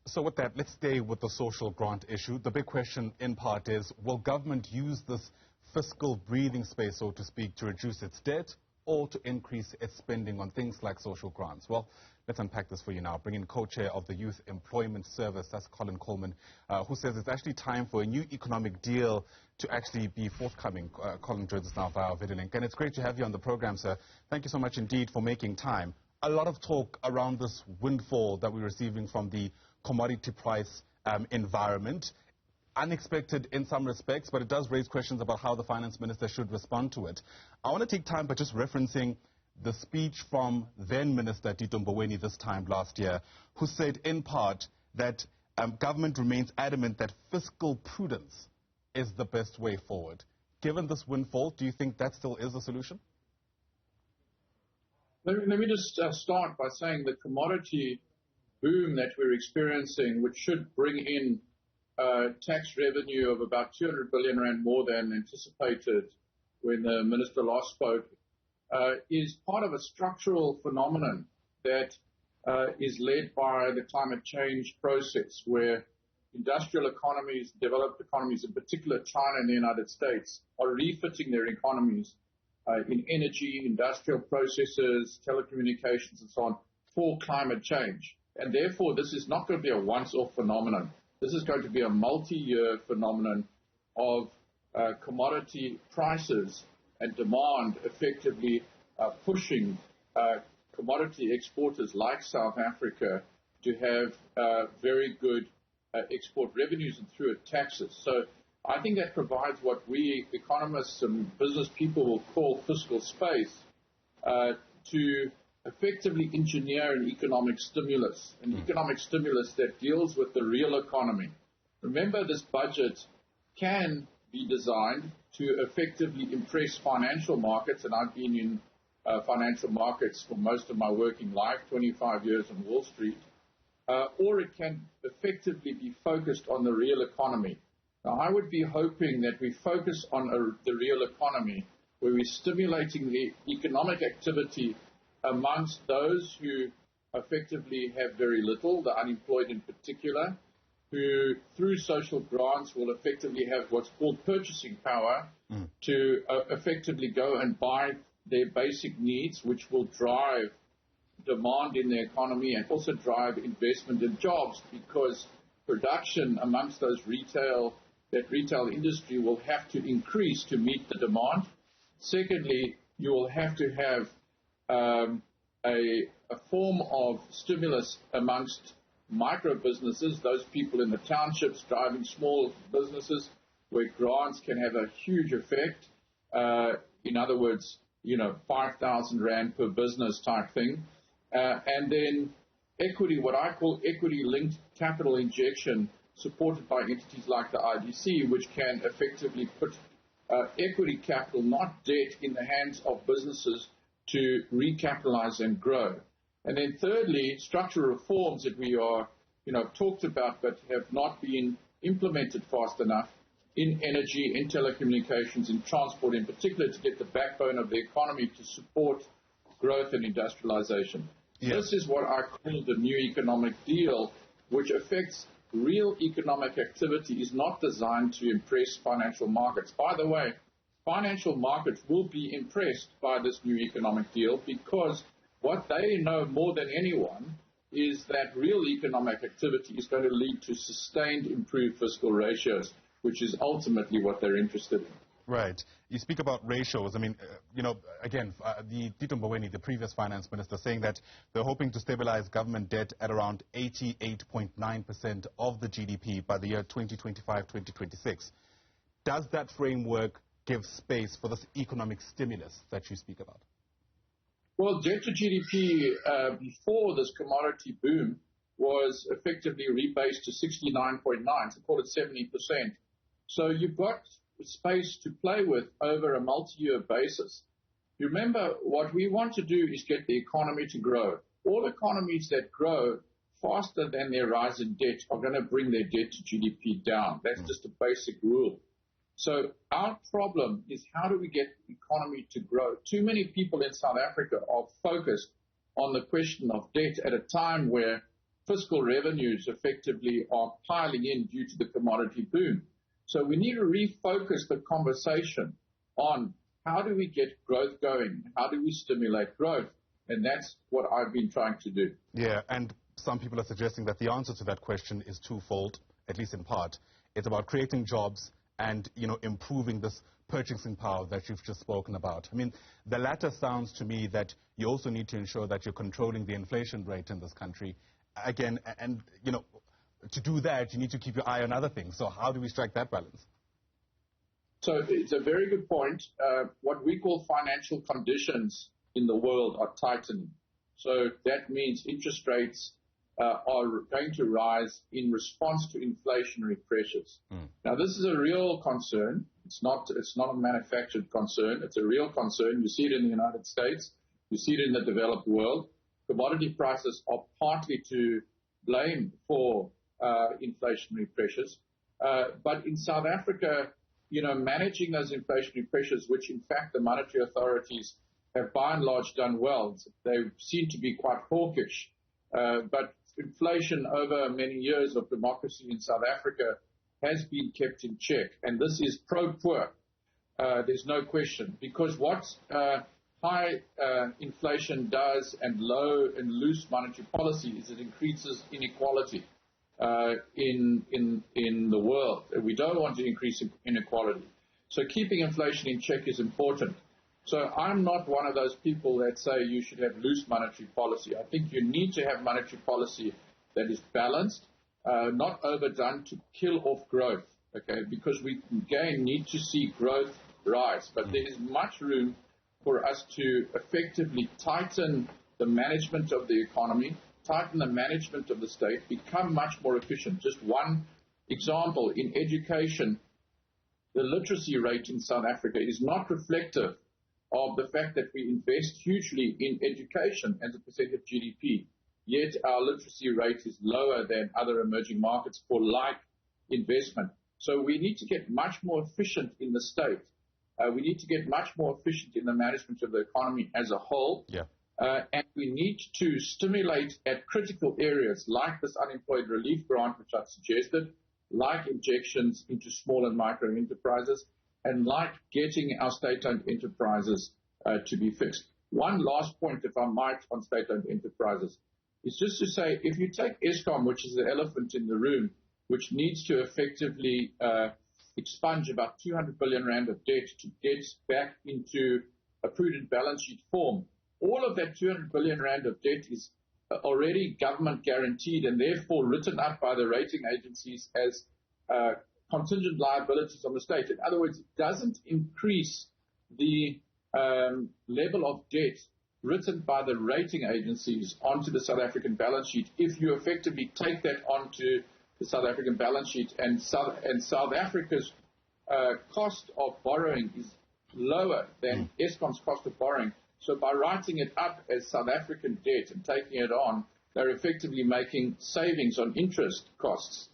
So with that, let's stay with the social grant issue. The big question in part is, will government use this fiscal breathing space, so to speak, to reduce its debt or to increase its spending on things like social grants? Well, let's unpack this for you now. Bring in co-chair of the Youth Employment Service, that's Colin Coleman, who says it's actually time for a new economic deal to actually be forthcoming. Colin joins us now via our video link. And it's great to have you on the program, sir. Thank you so much indeed for making time. A lot of talk around this windfall that we're receiving from the commodity price environment. Unexpected in some respects, but it does raise questions about how the finance minister should respond to it. I want to take time by just referencing the speech from then Minister Tito Mboweni this time last year, who said in part that government remains adamant that fiscal prudence is the best way forward. Given this windfall, do you think that still is a solution? Let me just start by saying the commodity boom that we're experiencing, which should bring in tax revenue of about 200 billion rand more than anticipated when the minister last spoke, is part of a structural phenomenon that is led by the climate change process, where industrial economies, developed economies, in particular China and the United States, are refitting their economies in energy, industrial processes, telecommunications, and so on, for climate change. And therefore, this is not going to be a once-off phenomenon. This is going to be a multi-year phenomenon of commodity prices and demand effectively pushing commodity exporters like South Africa to have very good export revenues and through it taxes. So I think that provides what we economists and business people will call fiscal space to effectively engineer an economic stimulus that deals with the real economy. Remember, this budget can be designed to effectively impress financial markets, and I've been in financial markets for most of my working life, 25 years on Wall Street, or it can effectively be focused on the real economy. Now, I would be hoping that we focus on the real economy, where we're stimulating the economic activity amongst those who effectively have very little, the unemployed in particular, who through social grants will effectively have what's called purchasing power to effectively go and buy their basic needs, which will drive demand in the economy and also drive investment in jobs, because production amongst those retail industry will have to increase to meet the demand. Secondly, you will have to have a form of stimulus amongst micro businesses, those people in the townships driving small businesses, where grants can have a huge effect. In other words, 5,000 rand per business type thing. And then equity, what I call equity-linked capital injection, supported by entities like the IDC, which can effectively put equity capital, not debt, in the hands of businesses to recapitalize and grow. And then thirdly, structural reforms that we are, talked about but have not been implemented fast enough in energy, in telecommunications, in transport in particular, to get the backbone of the economy to support growth and industrialization. Yes. This is what I call the new economic deal, which affects real economic activity, is not designed to impress financial markets. By the way, financial markets will be impressed by this new economic deal, because what they know more than anyone is that real economic activity is going to lead to sustained improved fiscal ratios, which is ultimately what they're interested in. Right. You speak about ratios. I mean, again, the Tito Mboweni, the previous finance minister, saying that they're hoping to stabilize government debt at around 88.9% of the GDP by the year 2025-2026. Does that framework give space for this economic stimulus that you speak about? Well, debt to GDP before this commodity boom was effectively rebased to 69.9, so call it 70%. So you've got space to play with over a multi-year basis. You remember, what we want to do is get the economy to grow. All economies that grow faster than their rise in debt are going to bring their debt to GDP down. That's just a basic rule. So our problem is, how do we get the economy to grow? Too many people in South Africa are focused on the question of debt at a time where fiscal revenues effectively are piling in due to the commodity boom. So we need to refocus the conversation on how do we get growth going? How do we stimulate growth? And that's what I've been trying to do. Yeah, and some people are suggesting that the answer to that question is twofold, at least in part. It's about creating jobs and, improving this purchasing power that you've just spoken about. I mean, the latter sounds to me that you also need to ensure that you're controlling the inflation rate in this country. Again, and, to do that, you need to keep your eye on other things. So how do we strike that balance? So it's a very good point. What we call financial conditions in the world are tightening. So that means interest rates are going to rise in response to inflationary pressures. Now, this is a real concern. It's not a manufactured concern. It's a real concern. You see it in the United States. You see it in the developed world. Commodity prices are partly to blame for inflationary pressures. But in South Africa, managing those inflationary pressures, which in fact the monetary authorities have by and large done well. They seem to be quite hawkish. But inflation over many years of democracy in South Africa has been kept in check. And this is pro-poor. There's no question. Because what high inflation does and low and loose monetary policy is it increases inequality in the world. We don't want to increase inequality. So keeping inflation in check is important. So I'm not one of those people that say you should have loose monetary policy. I think you need to have monetary policy that is balanced, not overdone to kill off growth, okay? Because we, again, need to see growth rise. But there is much room for us to effectively tighten the management of the economy, tighten the management of the state, become much more efficient. Just one example, in education, the literacy rate in South Africa is not reflective of the fact that we invest hugely in education as a percent of GDP, yet our literacy rate is lower than other emerging markets for like investment. So we need to get much more efficient in the state. We need to get much more efficient in the management of the economy as a whole. Yeah. And we need to stimulate at critical areas like this unemployed relief grant, which I've suggested, like injections into small and micro enterprises, and like getting our state-owned enterprises to be fixed. One last point, if I might, on state-owned enterprises, is just to say, if you take Eskom, which is the elephant in the room, which needs to effectively expunge about 200 billion rand of debt to get back into a prudent balance sheet form, all of that 200 billion rand of debt is already government guaranteed and therefore written up by the rating agencies as contingent liabilities on the state. In other words, it doesn't increase the level of debt written by the rating agencies onto the South African balance sheet if you effectively take that onto the South African balance sheet. And South Africa's cost of borrowing is lower than Eskom's cost of borrowing. So by writing it up as South African debt and taking it on, they're effectively making savings on interest costs.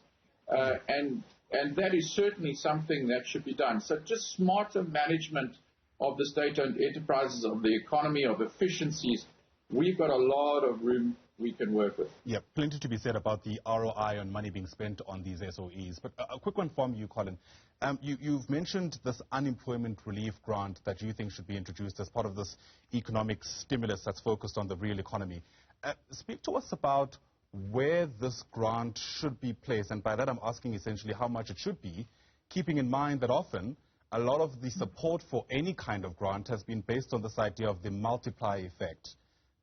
And that is certainly something that should be done. So just smarter management of the state-owned enterprises, of the economy, of efficiencies. We've got a lot of room we can work with. Yeah, plenty to be said about the ROI on money being spent on these SOEs. But a quick one from you, Colin. You've mentioned this unemployment relief grant that you think should be introduced as part of this economic stimulus that's focused on the real economy. Speak to us about where this grant should be placed, and by that I'm asking essentially how much it should be, keeping in mind that often a lot of the support for any kind of grant has been based on this idea of the multiplier effect.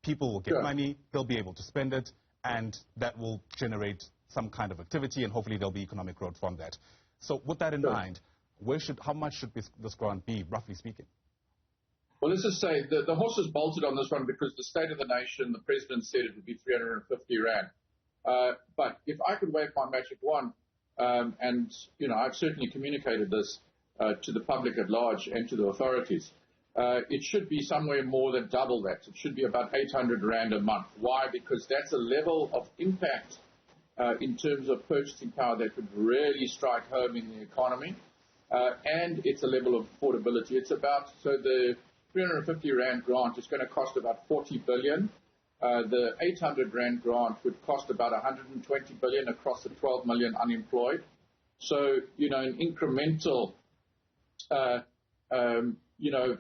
People will get money, they'll be able to spend it, and that will generate some kind of activity, and hopefully there'll be economic growth from that. So with that in mind, how much should this grant be, roughly speaking? Well, let's just say the horse is bolted on this one because the State of the Nation, the President said it would be 350 Rand. But if I could wave my magic wand, and I've certainly communicated this to the public at large and to the authorities, it should be somewhere more than double that. It should be about 800 Rand a month. Why? Because that's a level of impact in terms of purchasing power that would really strike home in the economy, and it's a level of affordability. It's about, so the 350 Rand grant is going to cost about 40 billion. the 800 Rand grant would cost about 120 billion across the 12 million unemployed. So, an incremental,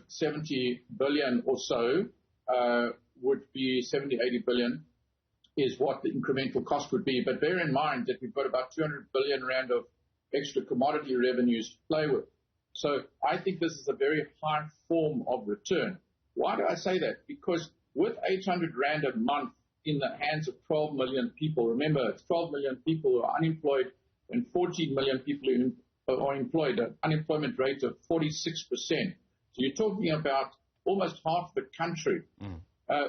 70 billion or so would be 70, 80 billion is what the incremental cost would be. But bear in mind that we've got about 200 billion Rand of extra commodity revenues to play with. So I think this is a very high form of return. Why do I say that? Because with 800 Rand a month in the hands of 12 million people, remember, it's 12 million people who are unemployed and 14 million people who are employed, an unemployment rate of 46%. So you're talking about almost half the country.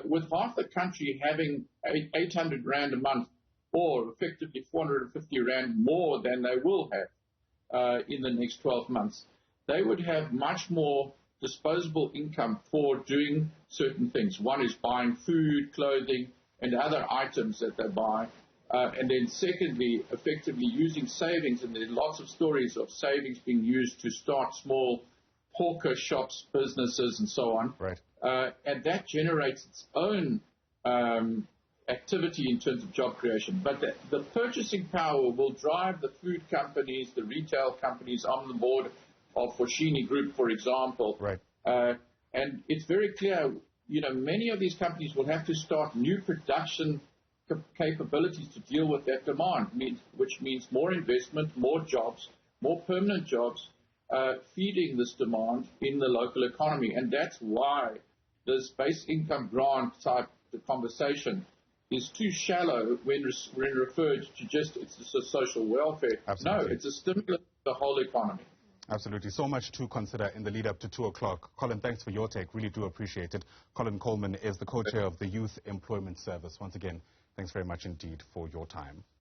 With half the country having 800 Rand a month, or effectively 450 Rand more than they will have in the next 12 months, they would have much more disposable income for doing certain things. One is buying food, clothing, and other items that they buy. And then secondly, effectively using savings, and there are lots of stories of savings being used to start small hawker shops, businesses, and so on. Right. And that generates its own activity in terms of job creation. But the purchasing power will drive the food companies, the retail companies on the board of Foschini Group, for example. Right. And it's very clear, many of these companies will have to start new production capabilities to deal with that demand, which means more investment, more jobs, more permanent jobs, feeding this demand in the local economy. And that's why this base income grant type of conversation is too shallow when referred to just it's a social welfare. Absolutely. No, it's a stimulus to the whole economy. Absolutely. So much to consider in the lead up to 2 o'clock. Colin, thanks for your take. Really do appreciate it. Colin Coleman is the co-chair of the Youth Employment Service. Once again, thanks very much indeed for your time.